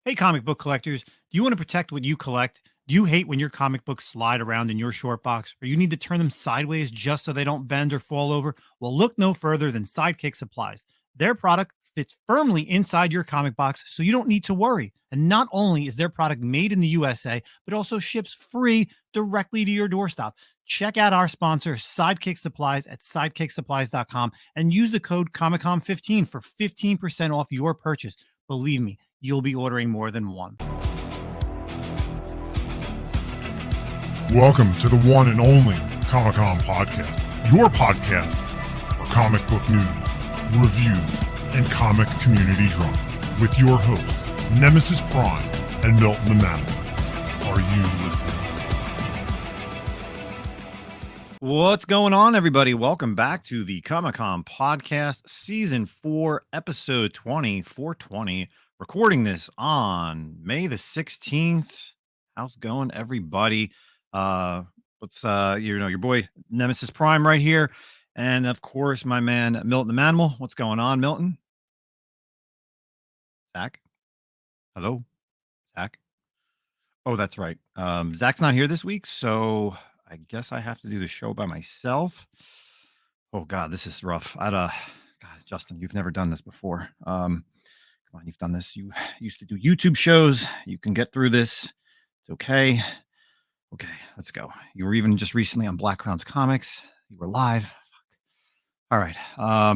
Hey, comic book collectors, do you want to protect what you collect? Do you hate when your comic books slide around in your short box, or you need to turn them sideways just so they don't bend or fall over? Well, look no further than Sidekick Supplies. Their product fits firmly inside your comic box, so you don't need to worry. And not only is their product made in the USA, but also ships free directly to your doorstep. Check out our sponsor, Sidekick Supplies, at sidekicksupplies.com and use the code ComicCon15 for 15% off your purchase. Believe me, you'll be ordering more than one. Welcome to the one and only Comic-Con Podcast, your podcast for comic book news, reviews, and comic community drama, with your hosts, Nemesis Prime and Milton the Manimal. Are you listening? What's going on, everybody? Welcome back to the Comic-Con Podcast, Season 4, Episode 20, 420. Recording this on May the 16th. How's it going, everybody? Your boy Nemesis Prime right here. And of course, my man Milton the Manimal. What's going on, Milton? Zach? Hello? Zach? Oh, that's right. Zach's not here this week, so I guess I have to do the show by myself. Oh God, this is rough. God, Justin, you've never done this before. Come on, you've done this. You used to do YouTube shows. You can get through this. It's okay. Okay, let's go. You were even just recently on Black Crowns Comics. You were live. All right. Hi.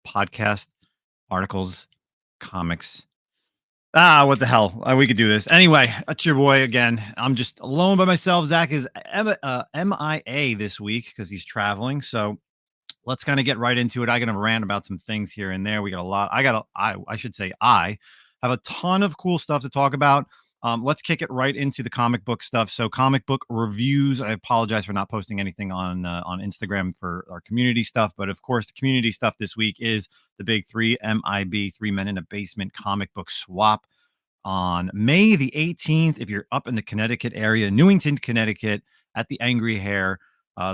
Podcast, articles, comics. What the hell? We could do this. Anyway, that's your boy again. I'm just alone by myself. Zach is MIA this week because he's traveling. So let's kind of get right into it. I got to rant about some things here and there. We got a lot. I have a ton of cool stuff to talk about. Let's kick it right into the comic book stuff. So comic book reviews. I apologize for not posting anything on Instagram for our community stuff. But of course, the community stuff this week is the big 3 MIB, 3 Men in a Basement comic book swap on May the 18th. If you're up in the Connecticut area, Newington, Connecticut, at the Angry Hare,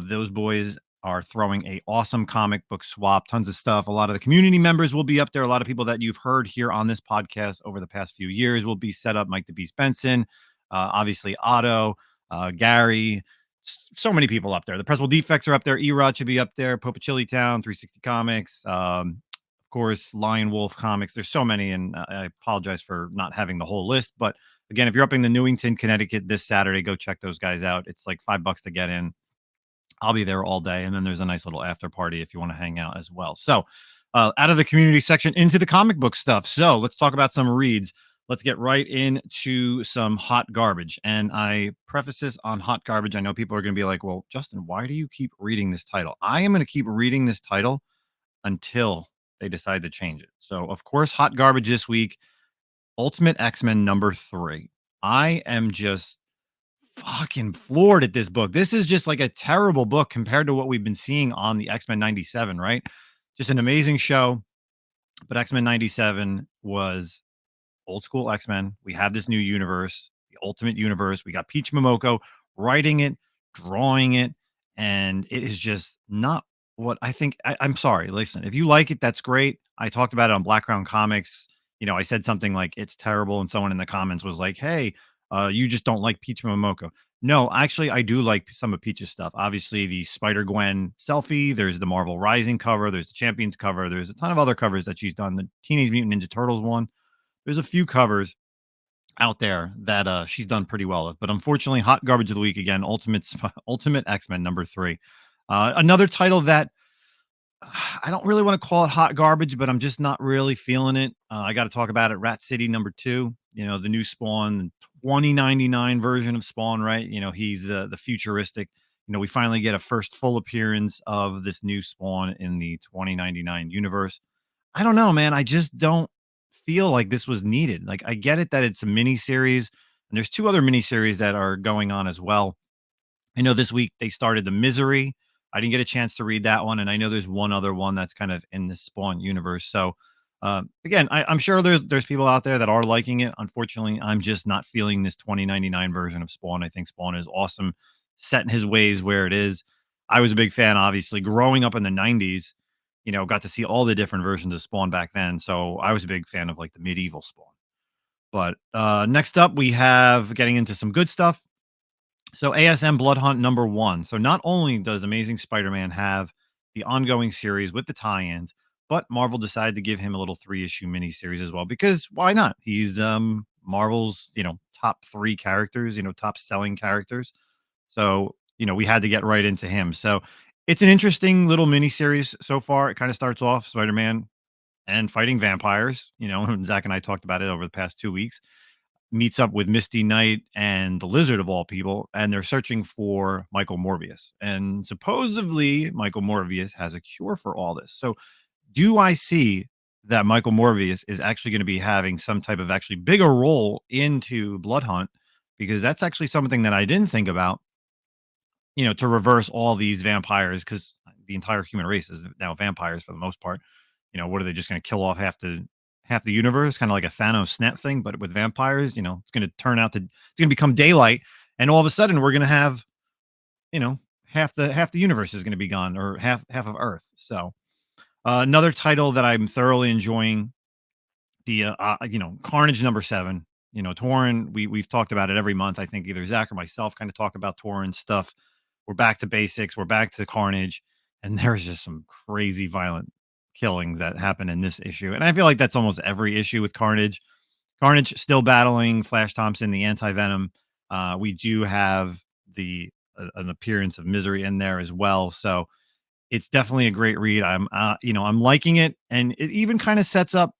those boys are throwing a awesome comic book swap, tons of stuff. A lot of the community members will be up there. A lot of people that you've heard here on this podcast over the past few years will be set up. Mike the Beast Benson, obviously Otto, Gary, so many people up there. The Pressable Defects are up there. Erod should be up there. Popa Chili Town, 360 Comics, of course, Lion Wolf Comics. There's so many, and I apologize for not having the whole list. But again, if you're up in the Newington, Connecticut this Saturday, go check those guys out. It's like $5 to get in. I'll be there all day. And then there's a nice little after party if you want to hang out as well. So out of the community section into the comic book stuff. So let's talk about some reads. Let's get right into some hot garbage. And I preface this on hot garbage. I know people are going to be like, well, Justin, why do you keep reading this title? I am going to keep reading this title until they decide to change it. So, of course, hot garbage this week, Ultimate X-Men #3. I am just fucking floored at this book. This is just like a terrible book compared to what we've been seeing on the X-Men 97, right? Just an amazing show. But X-Men 97 was old school X-Men. We have this new universe, the Ultimate Universe. We got Peach Momoko writing it, drawing it, and it is just not what I think. I'm sorry. Listen, if you like it, that's great. I talked about it on Black Crown Comics. You know, I said something like it's terrible, and someone in the comments was like, hey, you just don't like Peach Momoko. No, actually, I do like some of Peach's stuff. Obviously, the Spider-Gwen selfie. There's the Marvel Rising cover. There's the Champions cover. There's a ton of other covers that she's done. The Teenage Mutant Ninja Turtles one. There's a few covers out there that she's done pretty well with. But unfortunately, hot garbage of the week again, Ultimate X-Men #3. Another title that I don't really want to call it hot garbage, but I'm just not really feeling it. I got to talk about it. Rat City #2, you know, the new Spawn, the 2099 version of Spawn, right? You know, he's the futuristic. You know, we finally get a first full appearance of this new Spawn in the 2099 universe. I don't know, man. I just don't feel like this was needed. Like, I get it that it's a mini series, and there's 2 other mini series that are going on as well. I know this week they started The Misery. I didn't get a chance to read that one, and I know there's one other one that's kind of in the Spawn universe. So, again, I'm sure there's people out there that are liking it. Unfortunately, I'm just not feeling this 2099 version of Spawn. I think Spawn is awesome, set in his ways where it is. I was a big fan, obviously, growing up in the 90s. got to see all the different versions of Spawn back then. So I was a big fan of like the medieval Spawn. But next up, we have getting into some good stuff. So ASM Blood Hunt #1. So not only does Amazing Spider-Man have the ongoing series with the tie-ins, but Marvel decided to give him a little 3-issue miniseries as well because why not? He's Marvel's, top 3 characters, top selling characters. So, we had to get right into him. So, it's an interesting little miniseries so far. It kind of starts off Spider-Man and fighting vampires, and Zach and I talked about it over the past 2 weeks, meets up with Misty Knight and the Lizard of all people, and they're searching for Michael Morbius. And supposedly, Michael Morbius has a cure for all this. So, do I see that Michael Morbius is actually going to be having some type of actually bigger role into Blood Hunt? Because that's actually something that I didn't think about, to reverse all these vampires, because the entire human race is now vampires for the most part. What are they just going to kill off half the universe, kind of like a Thanos snap thing, but with vampires? It's going to turn out to it's going to become daylight, and all of a sudden we're going to have you know half the universe is going to be gone, or half of Earth. So another title that I'm thoroughly enjoying, the Carnage #7. Torrin, we've talked about it every month. I think either Zach or myself kind of talk about Torrin stuff. We're back to basics. We're back to Carnage, and there's just some crazy violent killings that happen in this issue. And I feel like that's almost every issue with Carnage. Carnage still battling Flash Thompson, the anti venom. We do have an appearance of Misery in there as well. So it's definitely a great read. I'm liking it, and it even kind of sets up.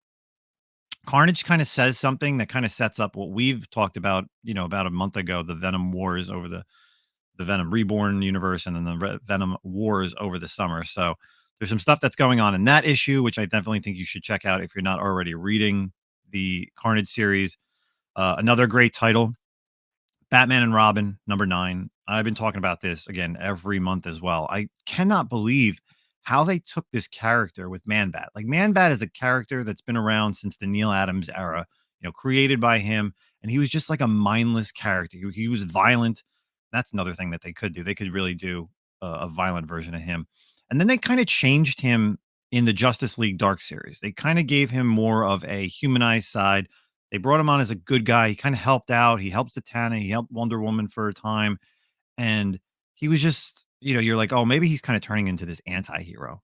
Carnage kind of says something that kind of sets up what we've talked about, about a month ago, the Venom Wars over the Venom Reborn universe, and then the Venom Wars over the summer. So there's some stuff that's going on in that issue, which I definitely think you should check out if you're not already reading the Carnage series. Another great title, Batman and Robin #9. I've been talking about this again every month as well. I cannot believe how they took this character with Man-Bat. Like, Man-Bat is a character that's been around since the Neil Adams era, created by him, and he was just like a mindless character. He was violent. That's another thing that they could do. They could really do a violent version of him. And then they kind of changed him in the Justice League Dark series. They kind of gave him more of a humanized side. They brought him on as a good guy. He kind of helped out. He helped Zatanna. He helped Wonder Woman for a time. And he was just, you're like, oh, maybe he's kind of turning into this anti-hero.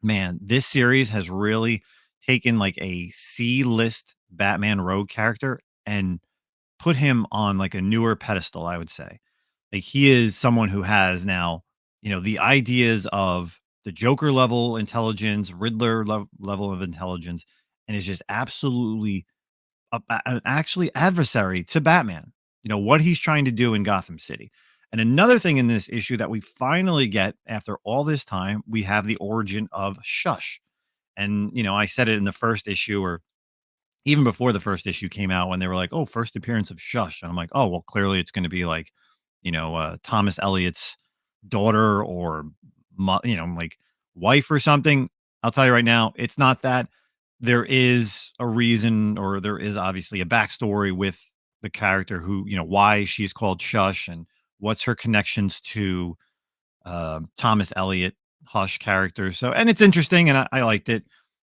Man, this series has really taken like a C-list Batman rogue character and put him on like a newer pedestal, I would say. Like, he is someone who has now, the ideas of the Joker level intelligence, Riddler level of intelligence, and is just absolutely an actually adversary to Batman. What he's trying to do in Gotham City. And another thing in this issue that we finally get after all this time, we have the origin of Shush. And I said it in the first issue, or even before the first issue came out, when they were like, "Oh, first appearance of Shush," and I'm like, "Oh, well, clearly it's going to be like, Thomas Elliott's daughter, or like wife or something." I'll tell you right now, it's not that. There is a reason, or there is obviously a backstory with the character, who, why she's called Shush, and what's her connections to Thomas Elliott Hush character. So, and it's interesting, and I liked it.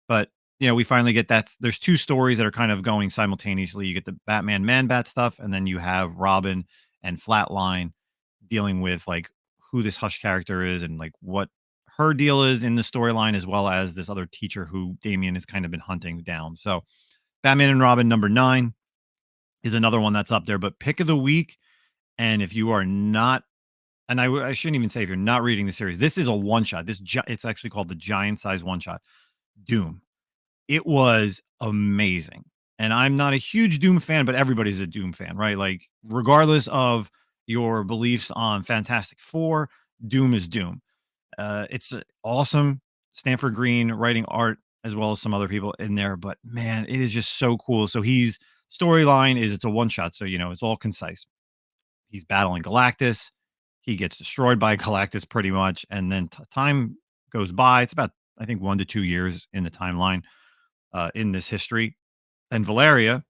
But we finally get that. There's 2 stories that are kind of going simultaneously. You get the Batman Man-Bat stuff, and then you have Robin and Flatline dealing with like who this Hush character is, and like what her deal is in the storyline, as well as this other teacher who Damian has kind of been hunting down. So Batman and Robin #9 is another one that's up there. But pick of the week, and if you are not, and I shouldn't even say if you're not reading the series, this is a one shot. It's actually called the Giant Size One Shot, Doom. It was amazing. And I'm not a huge Doom fan, but everybody's a Doom fan, right? Like, regardless of your beliefs on Fantastic Four, Doom is Doom. It's awesome. Stanford Green writing art, as well as some other people in there. But man, it is just so cool. So storyline is, it's a one shot. So, it's all concise. He's battling Galactus. He gets destroyed by Galactus pretty much. And then time goes by. It's about, I think, 1 to 2 years in the timeline in this history. And Valeria,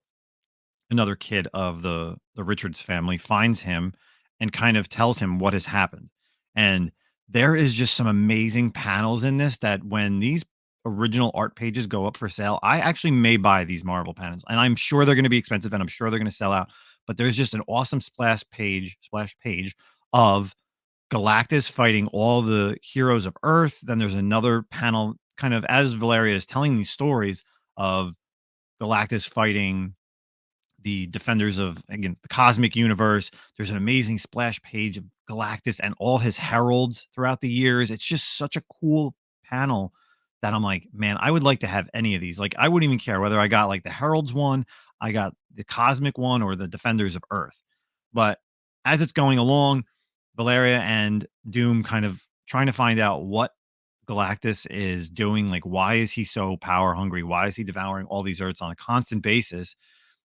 another kid of the Richards family, finds him and kind of tells him what has happened. And there is just some amazing panels in this that when these original art pages go up for sale, I actually may buy these Marvel panels, and I'm sure they're going to be expensive, and I'm sure they're going to sell out. But there's just an awesome splash page of Galactus fighting all the heroes of Earth. Then there's another panel, kind of as Valeria is telling these stories of Galactus fighting the defenders of, again, the cosmic universe. There's an amazing splash page of Galactus and all his heralds throughout the years. It's just such a cool panel that I'm like, man, I would like to have any of these. Like, I wouldn't even care whether I got like the heralds one, I got the cosmic one, or the defenders of Earth. But as it's going along, Valeria and Doom kind of trying to find out what Galactus is doing. Like, why is he so power hungry? Why is he devouring all these Earths on a constant basis?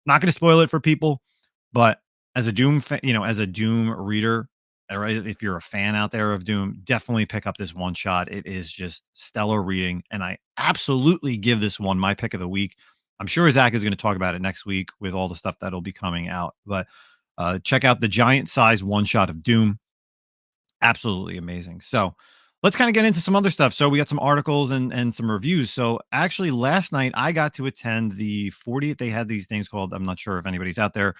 Not going to spoil it for people, but as a as a Doom reader, or if you're a fan out there of Doom, definitely pick up this one shot. It is just stellar reading, and I absolutely give this one my pick of the week. I'm sure Zach is going to talk about it next week with all the stuff that'll be coming out. But check out the giant size one shot of Doom. Absolutely amazing. So let's kind of get into some other stuff. So we got some articles and some reviews. So actually last night I got to attend the 40th. They had these things called, I'm not sure if anybody's out there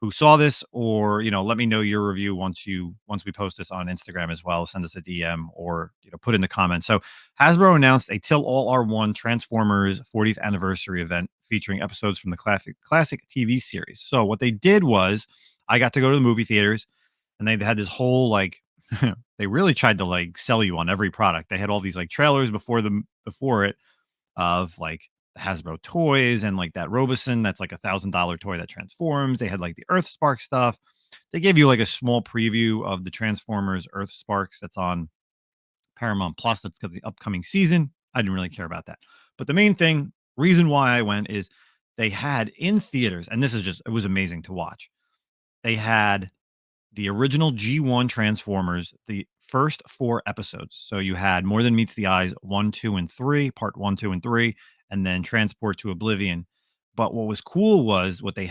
who saw this, or, let me know your review once we post this on Instagram as well. Send us a DM, or, put in the comments. So Hasbro announced a Till All Are One Transformers 40th anniversary event featuring episodes from the classic TV series. So what they did was, I got to go to the movie theaters, and they had this whole like they really tried to like sell you on every product. They had all these like trailers before it of like the Hasbro toys, and like that Roboson that's like $1,000 toy that transforms. They had like the Earth Spark stuff. They gave you like a small preview of the Transformers Earth Sparks that's on Paramount Plus. That's got the upcoming season. I didn't really care about that. But the main reason why I went is they had in theaters, and it was amazing to watch. They had the original G1 Transformers, the first 4 episodes. So you had More Than Meets the Eyes 1, 2, and 3, part 1, 2, and 3, and then Transport to Oblivion. But what was cool was what they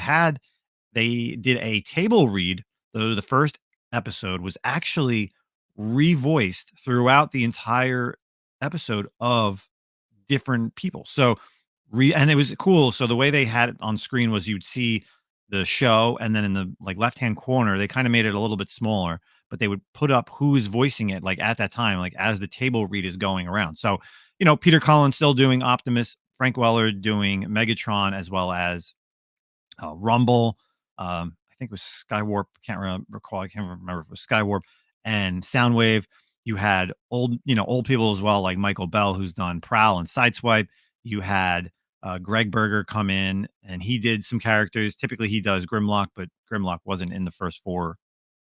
did a table read. The first episode was actually revoiced throughout the entire episode of different people. So and it was cool. So the way they had it on screen was you'd see the show, and then in the like left-hand corner, they kind of made it a little bit smaller, but they would put up who's voicing it like at that time, like as the table read is going around. So, Peter Cullen still doing Optimus, Frank Weller doing Megatron, as well as Rumble. I think it was Skywarp. Recall. I can't remember if it was Skywarp and Soundwave. You had old people as well, like Michael Bell, who's done Prowl and Sideswipe. You had Greg Berger come in, and he did some characters. Typically, he does Grimlock, but Grimlock wasn't in the first 4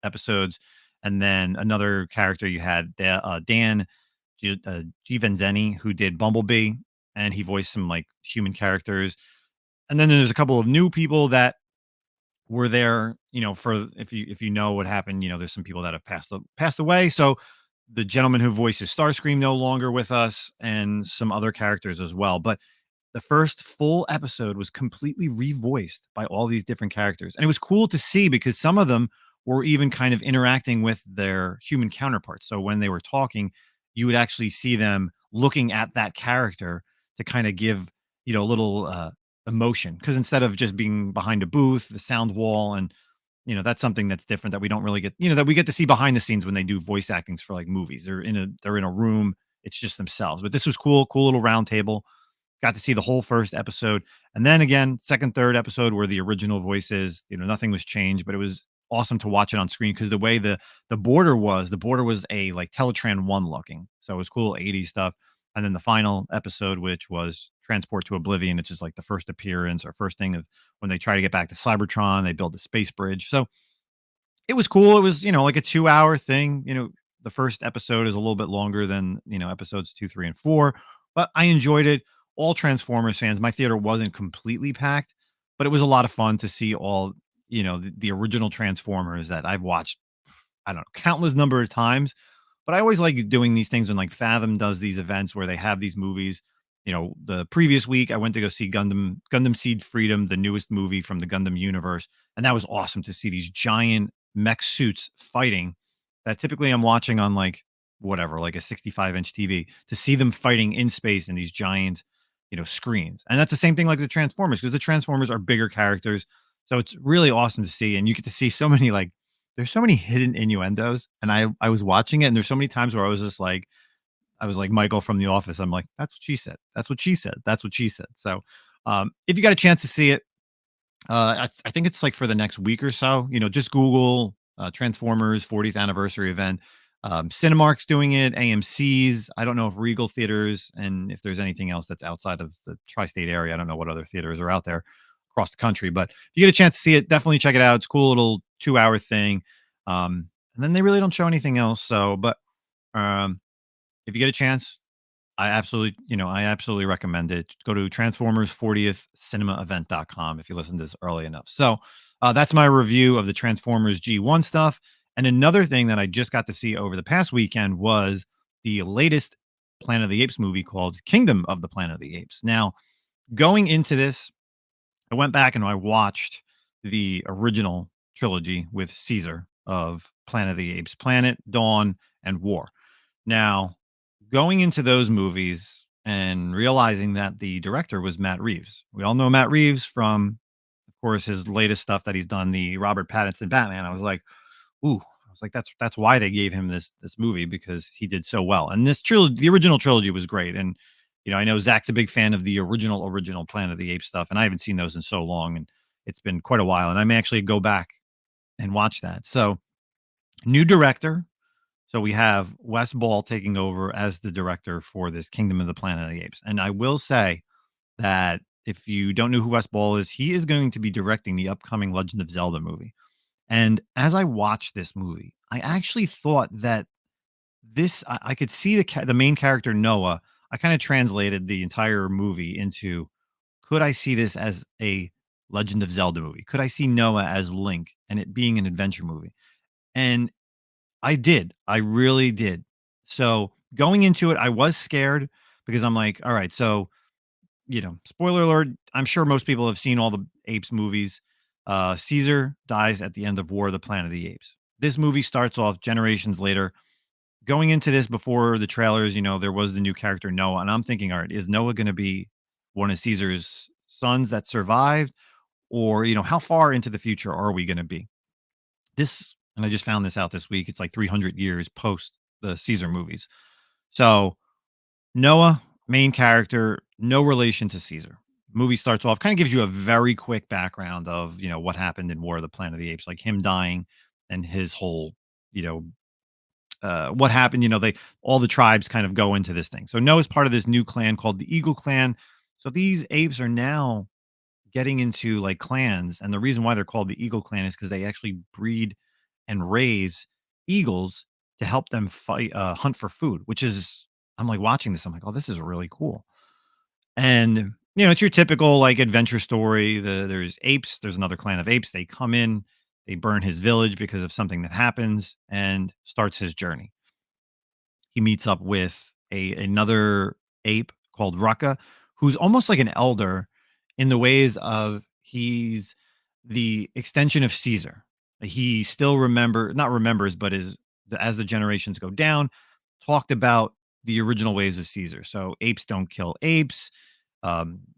episodes. And then another character, you had Dan Givenzeni, who did Bumblebee, and he voiced some like human characters. And then there's a couple of new people that were there, for if you know what happened, there's some people that have passed away. So the gentleman who voices Starscream no longer with us, and some other characters as well. But the first full episode was completely revoiced by all these different characters. And it was cool to see, because some of them were even kind of interacting with their human counterparts. So when they were talking, you would actually see them looking at that character to kind of give, a little emotion. Because instead of just being behind a booth, the sound wall, and that's something that's different that we don't really get, that we get to see behind the scenes when they do voice actings for like movies. They're in a room, it's just themselves. But this was cool little round table. Got to see the whole first episode. And then again, second, third episode were the original voices. Nothing was changed, but it was awesome to watch it on screen, because the way the border was a like Teletran 1 looking. So it was cool 80s stuff. And then the final episode, which was Transport to Oblivion, it's just like the first appearance or first thing of when they try to get back to Cybertron, they build a space bridge. So it was cool. It was, like a 2-hour thing. The first episode is a little bit longer than, episodes 2, 3, and 4, but I enjoyed it. All Transformers fans. My theater wasn't completely packed, but it was a lot of fun to see all, the original Transformers that I've watched, I don't know, countless number of times. But I always like doing these things when like Fathom does these events where they have these movies. The previous week I went to go see Gundam Seed Freedom, the newest movie from the Gundam universe. And that was awesome to see these giant mech suits fighting that typically I'm watching on like whatever, like a 65-inch TV, to see them fighting in space in these giant, screens. And that's the same thing like the Transformers, because the Transformers are bigger characters. So it's really awesome to see. And you get to see so many like there's so many hidden innuendos. And I was watching it, and there's so many times where I was like Michael from The Office. I'm like, that's what she said. That's what she said. That's what she said. So if you got a chance to see it, I think it's like for the next week or so. Just Google Transformers 40th anniversary event. Cinemark's doing it, AMC's. I don't know if Regal Theaters, and if there's anything else that's outside of the tri-state area. I don't know what other theaters are out there across the country, but if you get a chance to see it, definitely check it out. It's a cool little 2-hour thing. And then they really don't show anything else. So, but um, if you get a chance, I absolutely recommend it. Go to Transformers 40th Cinema Event.com if you listen to this early enough. So that's my review of the Transformers G1 stuff. And another thing that I just got to see over the past weekend was the latest Planet of the Apes movie called Kingdom of the Planet of the Apes. Now, going into this, I went back and I watched the original trilogy with Caesar of Planet of the Apes, Planet, Dawn, and War. Now, going into those movies and realizing that the director was Matt Reeves. We all know Matt Reeves from, of course, his latest stuff that he's done, the Robert Pattinson Batman. I was like, ooh, I was like, that's why they gave him this movie, because he did so well. And this trilogy, the original trilogy, was great. And I know Zach's a big fan of the original Planet of the Apes stuff, and I haven't seen those in so long, and it's been quite a while. And I may actually go back and watch that. So, new director. So we have Wes Ball taking over as the director for this Kingdom of the Planet of the Apes. And I will say that if you don't know who Wes Ball is, he is going to be directing the upcoming Legend of Zelda movie. And as I watched this movie, I actually thought that I could see the main character Noah. I kind of translated the entire movie into, could I see this as a Legend of Zelda movie? Could I see Noah as Link and it being an adventure movie? And I did. I really did. So going into it, I was scared because I'm like, all right, so, spoiler alert, I'm sure most people have seen all the Apes movies. Caesar dies at the end of War of the Planet of the Apes. This movie starts off generations later. Going into this before the trailers, there was the new character Noah. And I'm thinking, all right, is Noah going to be one of Caesar's sons that survived? Or, how far into the future are we going to be? And I just found this out this week. It's like 300 years post the Caesar movies. So Noah, main character, no relation to Caesar. Movie starts off, kind of gives you a very quick background of, what happened in War of the Planet of the Apes, like him dying and his whole, you know, what happened. All the tribes kind of go into this thing. So Noah's part of this new clan called the Eagle Clan. So these apes are now getting into like clans, and the reason why they're called the Eagle Clan is because they actually breed and raise eagles to help them hunt for food. Which is, I'm like watching this, I'm like, oh, this is really cool. And it's your typical like adventure story. There's apes. There's another clan of apes. They come in, they burn his village because of something that happens, and starts his journey. He meets up with another ape called Rucka, who's almost like an elder in the ways of he's the extension of Caesar. He still not remembers, but is as the generations go down, talked about the original ways of Caesar. So apes don't kill apes,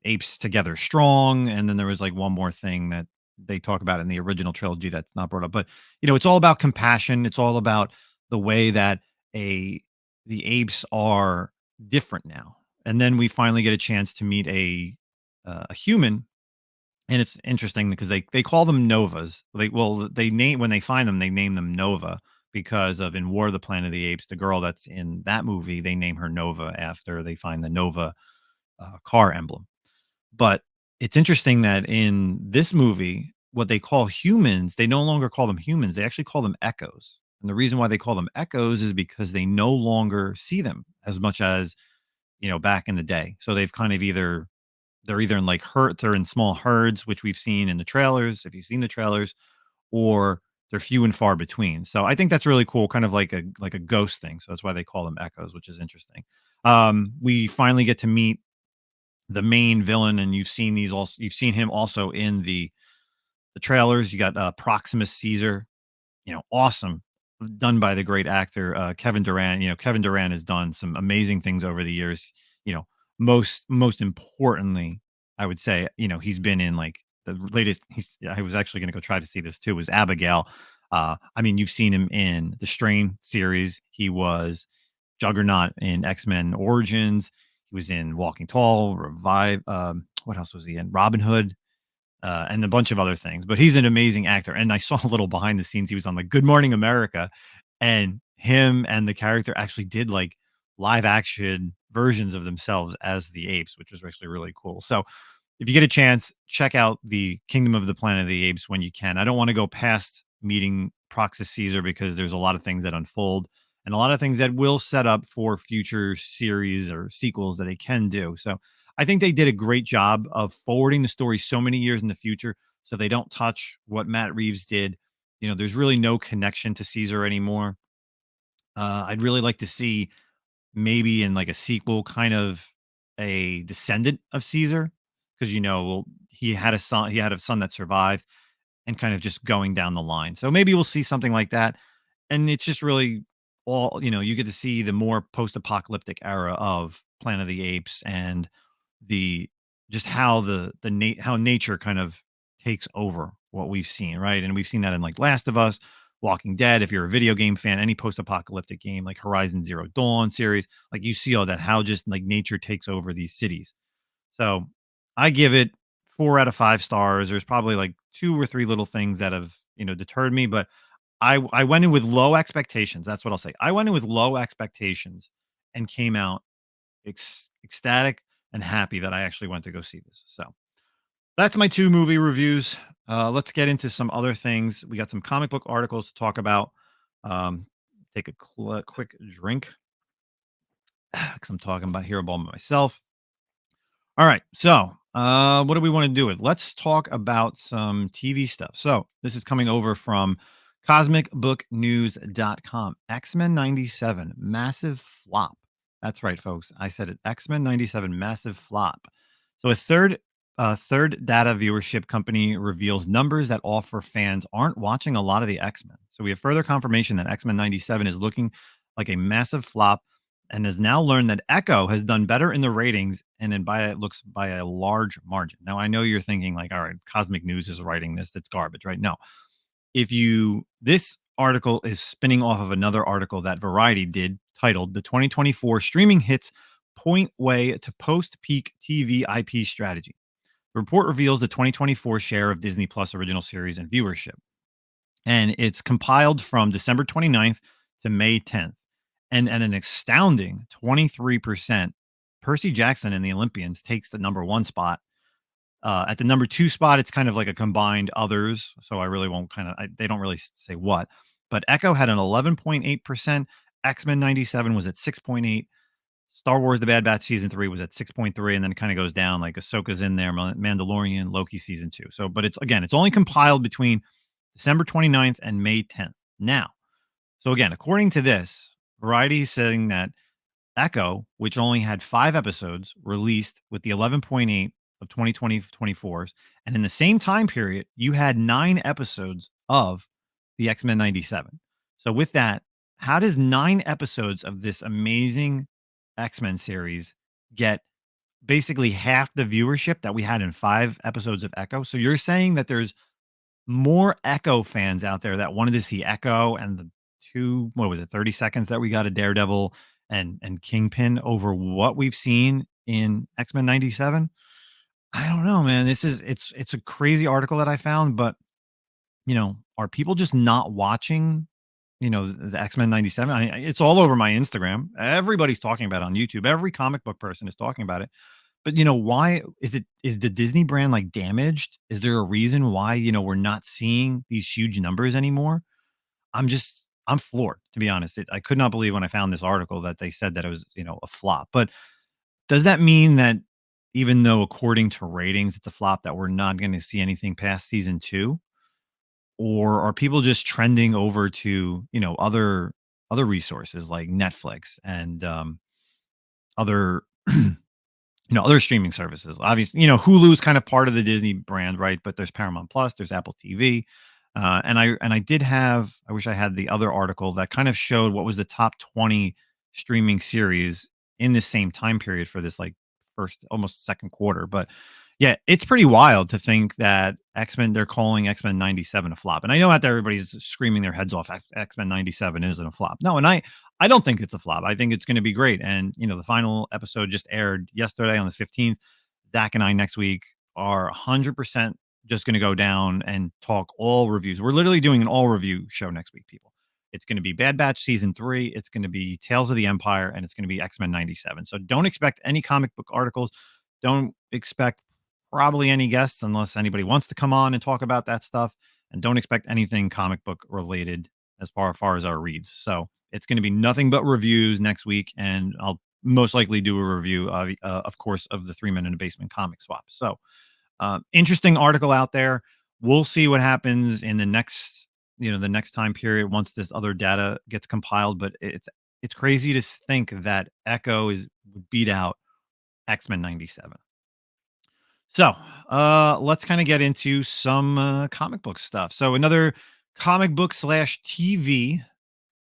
apes together strong, and then there was like one more thing that they talk about in the original trilogy that's not brought up. But it's all about compassion. It's all about the way that a the apes are different now. And then we finally get a chance to meet a human, and it's interesting because they call them Novas. They name when they find them, they name them Nova because of in War of the Planet of the Apes, the girl that's in that movie, they name her Nova after they find the Nova car emblem. But it's interesting that in this movie, what they call humans, they no longer call them humans. They actually call them echoes. And the reason why they call them echoes is because they no longer see them as much as, back in the day. So they've kind of they're either in like they're in small herds, which we've seen in the trailers, if you've seen the trailers, or they're few and far between. So I think that's really cool, kind of like a ghost thing. So that's why they call them echoes, which is interesting. We finally get to meet the main villain, and you've seen him also in the trailers. You got Proximus Caesar, awesome done by the great actor Kevin Durant. Kevin Durant has done some amazing things over the years. You know, most importantly, I would say, he's been in like the latest. I was actually going to go try to see this too. Was Abigail? I mean, you've seen him in the Strain series. He was Juggernaut in X-Men Origins. He was in Walking Tall, Revive. What else was he in? Robin Hood, and a bunch of other things. But he's an amazing actor. And I saw a little behind the scenes. He was on like Good Morning America, and him and the character actually did like live action versions of themselves as the apes, which was actually really cool. So if you get a chance, check out the Kingdom of the Planet of the Apes when you can. I don't want to go past meeting Proxus Caesar because there's a lot of things that unfold and a lot of things that will set up for future series or sequels that they can do. So I think they did a great job of forwarding the story so many years in the future so they don't touch what Matt Reeves did. There's really no connection to Caesar anymore. I'd really like to see maybe in like a sequel, kind of a descendant of Caesar, because well, he had a son that survived, and kind of just going down the line. So maybe we'll see something like that. And it's just really all, you get to see the more post-apocalyptic era of Planet of the Apes, and the just how how nature kind of takes over what we've seen, right? And we've seen that in like Last of Us, Walking Dead. If you're a video game fan, any post-apocalyptic game like Horizon Zero Dawn series, like you see all that, how just like nature takes over these cities. So I give it 4 out of 5 stars. There's probably like 2 or 3 little things that have, deterred me, but I went in with low expectations. That's what I'll say. I went in with low expectations and came out ecstatic and happy that I actually went to go see this. So that's my 2 movie reviews. Let's get into some other things. We got some comic book articles to talk about. Um, take a quick drink because I'm talking about here about myself. All right. So, what do we want to do with? Let's talk about some TV stuff. So, this is coming over from cosmicbooknews.com. X-Men 97, massive flop. That's right, folks. I said it. X-Men 97, massive flop. So, a third data viewership company reveals numbers that offer fans aren't watching a lot of the X-Men. So, we have further confirmation that X-Men 97 is looking like a massive flop, and has now learned that Echo has done better in the ratings, and then it looks by a large margin. Now, I know you're thinking like, all right, Cosmic News is writing this. That's garbage, right? No. This article is spinning off of another article that Variety did titled "The 2024 Streaming Hits Point Way to Post-Peak TV IP Strategy." The report reveals the 2024 share of Disney Plus original series and viewership, and it's compiled from December 29th to May 10th. And at an astounding 23%, Percy Jackson and the Olympians takes the number 1 spot. At the number 2 spot, it's kind of like a combined others. So I really won't they don't really say what. But Echo had an 11.8%. X-Men 97 was at 6.8. Star Wars The Bad Batch Season 3 was at 6.3. And then it kind of goes down, like Ahsoka's in there, Mandalorian, Loki Season 2. So, but it's only compiled between December 29th and May 10th. Now, so again, according to this, Variety is saying that Echo, which only had 5 episodes released with the 11.8 of 2024's, and in the same time period, you had 9 episodes of the X-Men 97. So with that, how does 9 episodes of this amazing X-Men series get basically half the viewership that we had in 5 episodes of Echo? So you're saying that there's more Echo fans out there that wanted to see Echo and the 30 seconds that we got a Daredevil and Kingpin over what we've seen in X-Men 97? I don't know, man. It's a crazy article that I found, but are people just not watching, the X-Men 97? It's all over my Instagram. Everybody's talking about it on YouTube. Every comic book person is talking about it. But why is the Disney brand like damaged? Is there a reason why, we're not seeing these huge numbers anymore? I'm floored, to be honest. I could not believe when I found this article that they said that it was, a flop. But does that mean that even though according to ratings it's a flop, that we're not going to see anything past season 2? Or are people just trending over to, other resources like Netflix and other other streaming services? Obviously, Hulu's kind of part of the Disney brand, right? But there's Paramount Plus, there's Apple TV. And I did have. I wish I had the other article that kind of showed what was the top 20 streaming series in the same time period for this like first almost second quarter. But yeah, it's pretty wild to think that X-Men, they're calling X-Men 97 a flop. And I know out there everybody's screaming their heads off X-Men 97 isn't a flop. No, and I don't think it's a flop. I think it's going to be great. And the final episode just aired yesterday on the 15th. Zach and I next week are 100% just going to go down and talk all reviews. We're literally doing an all review show next week, people. It's going to be Bad Batch season 3. It's going to be Tales of the Empire, and it's going to be X-Men 97. So don't expect any comic book articles. Don't expect probably any guests unless anybody wants to come on and talk about that stuff. And don't expect anything comic book related as far as our reads. So it's going to be nothing but reviews next week, and I'll most likely do a review of course, of the 3 Men in a Basement comic swap. So interesting article out there. We'll see what happens in the next time period once this other data gets compiled. But it's crazy to think that Echo would beat out X-Men 97. So let's kind of get into some comic book stuff. So another comic book / TV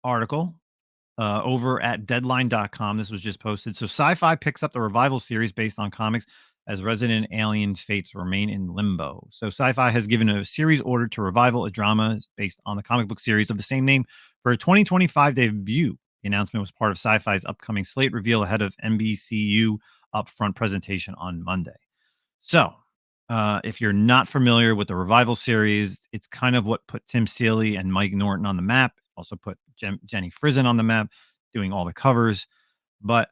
article over at deadline.com. This was just posted. So SyFy picks up the revival series based on comics as Resident Alien fates remain in limbo. So SyFy has given a series order to Revival, a drama based on the comic book series of the same name, for a 2025 debut. The announcement was part of SyFy's upcoming slate reveal ahead of NBCU upfront presentation on Monday. So if you're not familiar with the Revival series, it's kind of what put Tim Seeley and Mike Norton on the map. Also put Jenny Frison on the map, doing all the covers. But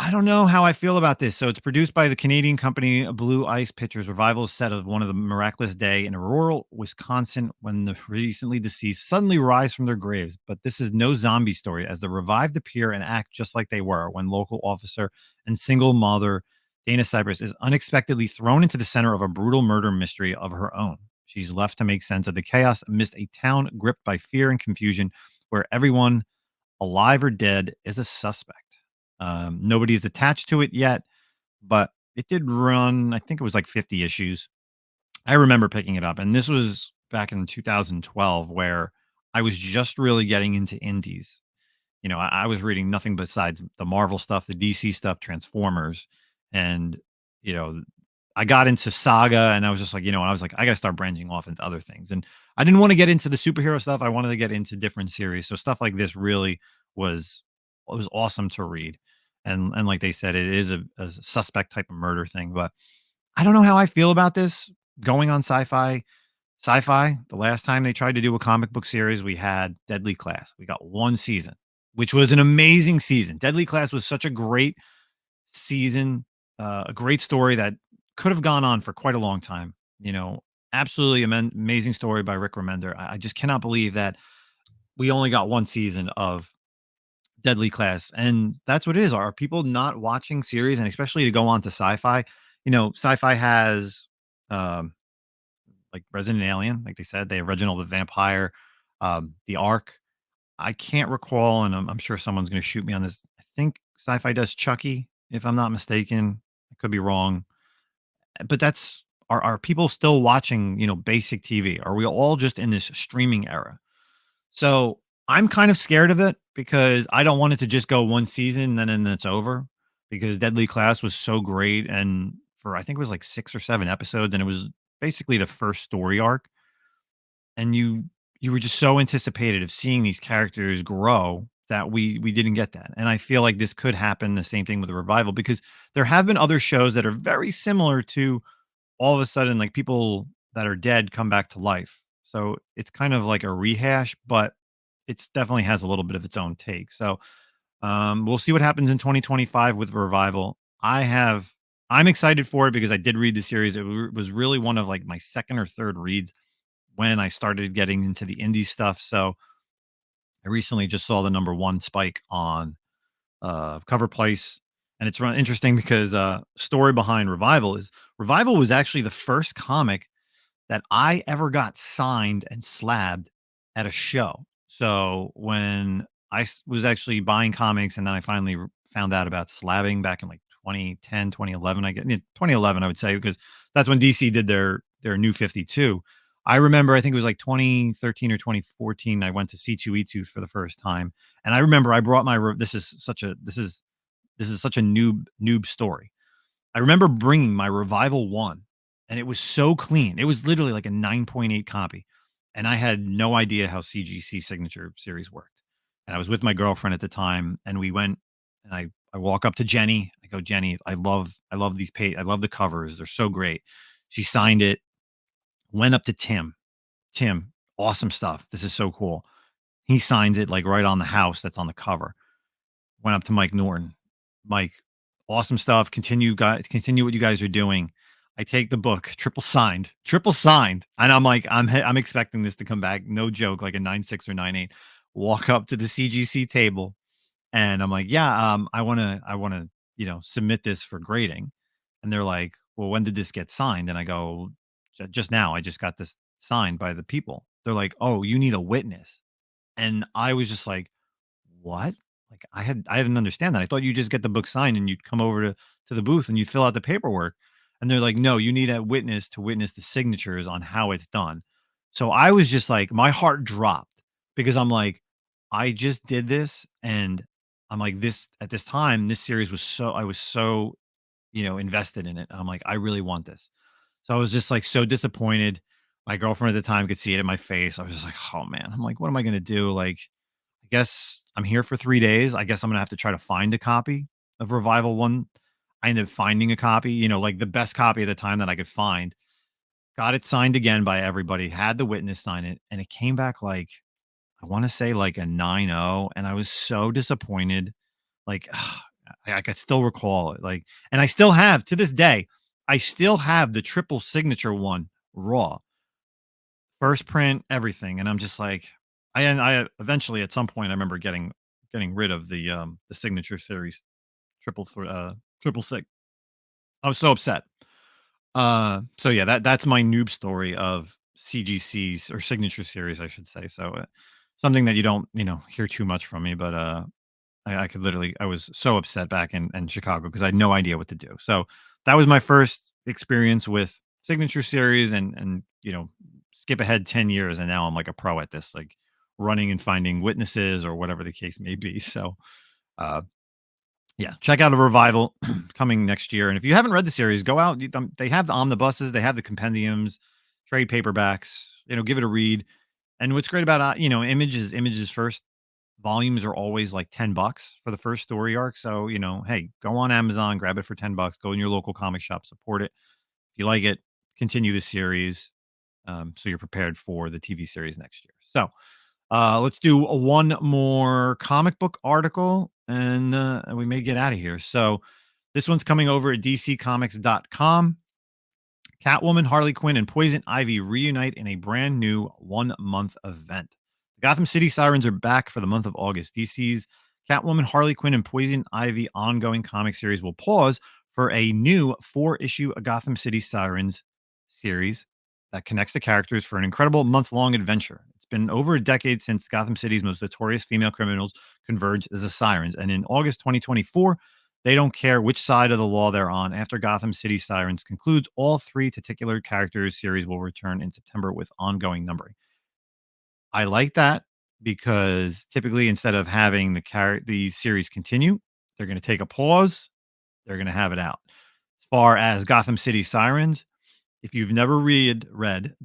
I don't know how I feel about this. So it's produced by the Canadian company Blue Ice Pictures. Revival is set of one of the miraculous day in rural Wisconsin when the recently deceased suddenly rise from their graves. But this is no zombie story, as the revived appear and act just like they were when local officer and single mother Dana Cypress is unexpectedly thrown into the center of a brutal murder mystery of her own. She's left to make sense of the chaos amidst a town gripped by fear and confusion, where everyone, alive or dead, is a suspect. Nobody is attached to it yet, but it did run, I think it was like 50 issues. I remember picking it up, and this was back in 2012, where I was just really getting into indies. I was reading nothing besides the Marvel stuff, the DC stuff, Transformers, and I got into Saga, and I was just like, I was like, I got to start branching off into other things. And I didn't want to get into the superhero stuff. I wanted to get into different series. So stuff like this really was awesome to read. And like they said, it is a suspect type of murder thing. But I don't know how I feel about this going on SyFy. SyFy, the last time they tried to do a comic book series, we had Deadly Class. We got one season, which was an amazing season. Deadly Class was such a great season, a great story that could have gone on for quite a long time. Absolutely amazing story by Rick Remender. I just cannot believe that we only got one season of Deadly Class, and that's what it is. Are people not watching series, and especially to go on to SyFy? SyFy has like Resident Alien, like they said, the original, the Vampire, the Ark. I can't recall, and I'm sure someone's going to shoot me on this. I think SyFy does Chucky, if I'm not mistaken. I could be wrong, but are people still watching basic TV? Are we all just in this streaming era? So I'm kind of scared of it because I don't want it to just go one season and then it's over, because Deadly Class was so great, and for I think it was like 6 or 7 episodes, and it was basically the first story arc, and you were just so anticipated of seeing these characters grow that we didn't get that. And I feel like this could happen the same thing with the Revival, because there have been other shows that are very similar to, all of a sudden, like, people that are dead come back to life. So it's kind of like a rehash, but it's definitely has a little bit of its own take. So we'll see what happens in 2025 with Revival. I'm excited for it because I did read the series. It was really one of like my second or third reads when I started getting into the indie stuff. So I recently just saw the #1 spike on Cover Place. And it's interesting because story behind Revival was actually the first comic that I ever got signed and slabbed at a show. So when I was actually buying comics, and then I finally found out about slabbing back in like 2010, 2011, 2011, I would say, because that's when DC did their New 52. I remember, I think it was like 2013 or 2014. I went to C2E2 for the first time, and I remember I brought my. This is such a noob story. I remember bringing my Revival 1, and it was so clean. It was literally like a 9.8 copy, and I had no idea how CGC signature series worked. And I was with my girlfriend at the time, and we went, and I walk up to Jenny. I go, "Jenny, I love these I love the covers. They're so great." She signed it. Went up to Tim. Tim, awesome stuff. This is so cool. He signs it like right on the house that's on the cover. Went up to Mike Norton. Mike, awesome stuff. Continue what you guys are doing. I take the book, triple signed, and I'm like, I'm expecting this to come back, no joke, like a 9.6 or 9.8. Walk up to the CGC table, and I'm like, yeah, I wanna, submit this for grading, and they're like, well, when did this get signed? And I go, Just now. I just got this signed by the people." They're like, "Oh, you need a witness," and I was just like, what? Like I didn't understand that. I thought you just get the book signed and you'd come over to the booth and you'd fill out the paperwork. And they're like, no, you need a witness to witness the signatures on how it's done. So I was just like, my heart dropped because I'm like, I just did this, and I'm like, this at this time, this series was I was so, invested in it. I'm like, I really want this. So I was just like so disappointed. My girlfriend at the time could see it in my face. I was just like, oh man. I'm like, what am I gonna do? Like, I guess I'm here for 3 days. I guess I'm gonna have to try to find a copy of Revival 1. I ended up finding a copy, like the best copy at the time that I could find. Got it signed again by everybody, had the witness sign it, and it came back like, I wanna say like a 9.0, and I was so disappointed. Like, I could still recall it, like, and I still have to this day, I still have the triple signature one raw. First print, everything, and I'm just like, I eventually at some point I remember getting rid of the signature series triple sig. I was so upset. So yeah, that's my noob story of CGCs, or signature series, I should say. So something that you don't hear too much from me, but I could literally, I was so upset back in Chicago because I had no idea what to do. So that was my first experience with signature series, and skip ahead 10 years, and now I'm like a pro at this, like running and finding witnesses or whatever the case may be. So uh yeah, check out a revival coming next year. And if you haven't read the series, go out. They have the omnibuses, they have the compendiums, trade paperbacks, give it a read. And what's great about images first volumes are always like $10 for the first story arc. So, hey, go on Amazon, grab it for $10, go in your local comic shop, support it. If you like it, continue the series. So you're prepared for the TV series next year. So let's do one more comic book article, and we may get out of here. So this one's coming over at dccomics.com. Catwoman, Harley Quinn, and Poison Ivy reunite in a brand new 1-month event. The Gotham City Sirens are back for the month of August. DC's Catwoman, Harley Quinn, and Poison Ivy ongoing comic series will pause for a new 4-issue Gotham City Sirens series that connects the characters for an incredible month-long adventure. It's been over a decade since Gotham City's most notorious female criminals converged as the Sirens, and in August 2024, they don't care which side of the law they're on. After Gotham City Sirens concludes, all 3 titular characters series will return in September with ongoing numbering. I like that because typically, instead of having the series continue, they're going to take a pause. They're going to have it out. As far as Gotham City Sirens, if you've never read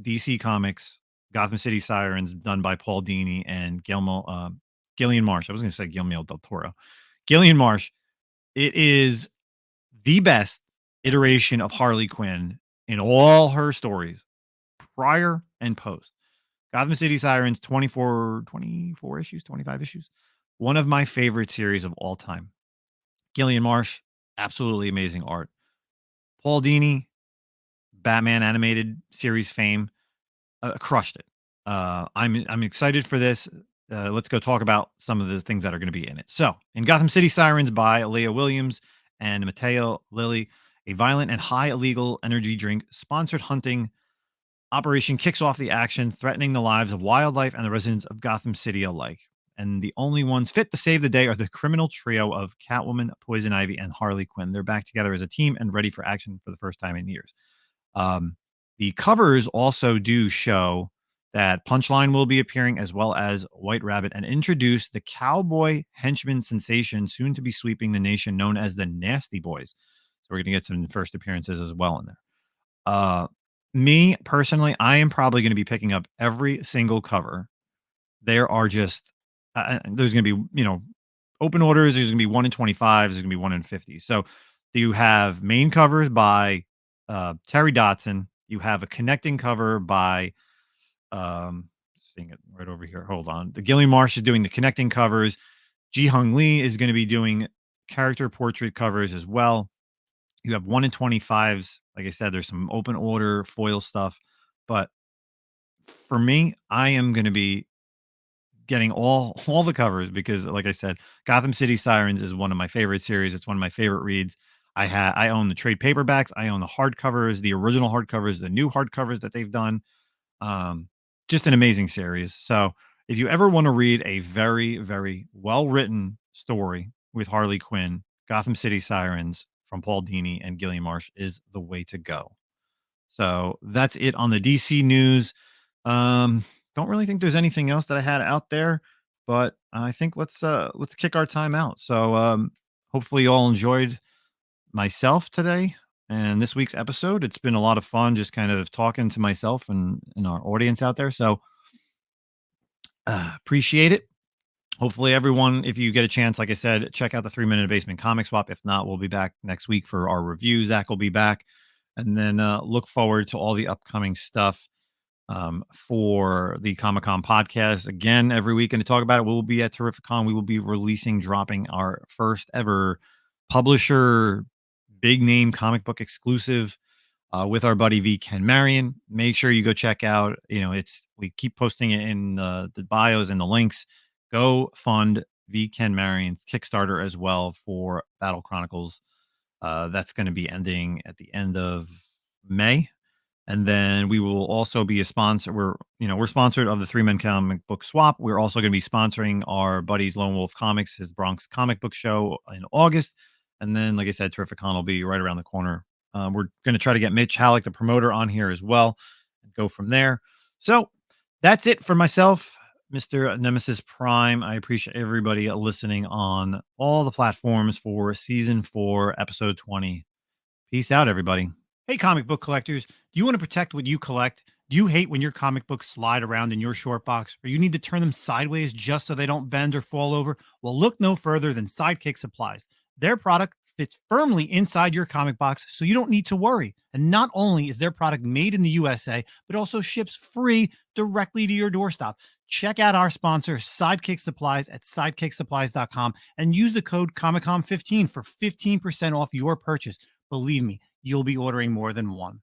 DC Comics Gotham City Sirens, done by Paul Dini and Gillian Marsh. I was going to say Guillermo del Toro. Gillian Marsh. It is the best iteration of Harley Quinn in all her stories, prior and post. Gotham City Sirens, 24 issues, 25 issues. One of my favorite series of all time. Gillian Marsh, absolutely amazing art. Paul Dini, Batman animated series fame, crushed it. I'm excited for this. Let's go talk about some of the things that are going to be in it. So, in Gotham City Sirens by Leah Williams and Matteo Lilly, a violent and high illegal energy drink sponsored hunting operation kicks off the action, threatening the lives of wildlife and the residents of Gotham City alike. And the only ones fit to save the day are the criminal trio of Catwoman, Poison Ivy, and Harley Quinn. They're back together as a team and ready for action for the first time in years. The covers also do show that Punchline will be appearing as well as White Rabbit and introduce the cowboy henchman sensation soon to be sweeping the nation known as the Nasty Boys. So we're going to get some first appearances as well in there. Me personally, I am probably going to be picking up every single cover. There are just there's going to be, open orders. There's going to be 1 in 25. There's going to be 1 in 50. So you have main covers by Terry Dotson. You have a connecting cover by seeing it right over here. Hold on. The Gillian Marsh is doing the connecting covers. Ji Hung Lee is going to be doing character portrait covers as well. You have 1 in 25s. Like I said, there's some open order foil stuff, but for me, I am going to be getting all the covers because, like I said, Gotham City Sirens is one of my favorite series. It's one of my favorite reads. I own the trade paperbacks. I own the hardcovers, the original hardcovers, the new hardcovers that they've done. Just an amazing series. So if you ever want to read a very, very well written story with Harley Quinn, Gotham City Sirens from Paul Dini and Gillian Marsh is the way to go. So that's it on the DC news. Don't really think there's anything else that I had out there, but I think let's kick our time out. So hopefully you all enjoyed myself today and this week's episode. It's been a lot of fun just kind of talking to myself and our audience out there. So appreciate it. Hopefully everyone, if you get a chance, like I said, check out the 3-Minute Basement Comic Swap. If not, we'll be back next week for our review. Zach will be back. And then look forward to all the upcoming stuff for the Comic-Con podcast. Again, every weekend to talk about it, we'll be at Terrificon. We will be dropping our first ever publisher, big name comic book exclusive with our buddy V. Ken Marion. Make sure you go check out, we keep posting it in the bios and the links. Go fund V. Ken Marion's Kickstarter as well for Battle Chronicles. That's going to be ending at the end of May. And then we will also be a sponsor. We're sponsored of the 3-Men Comic Book Swap. We're also going to be sponsoring our buddies Lone Wolf Comics, his Bronx Comic Book Show in August. And then, like I said, Terrificon will be right around the corner. We're going to try to get Mitch Halleck, the promoter, on here as well and go from there. So that's it for myself, Mr. Nemesis Prime. I appreciate everybody listening on all the platforms for season 4, episode 20. Peace out, everybody. Hey, comic book collectors. Do you want to protect what you collect? Do you hate when your comic books slide around in your short box, or you need to turn them sideways just so they don't bend or fall over? Well, look no further than Sidekick Supplies. Their product fits firmly inside your comic box, so you don't need to worry. And not only is their product made in the USA, but also ships free directly to your doorstep. Check out our sponsor, Sidekick Supplies, at sidekicksupplies.com and use the code ComicCon15 for 15% off your purchase. Believe me, you'll be ordering more than one.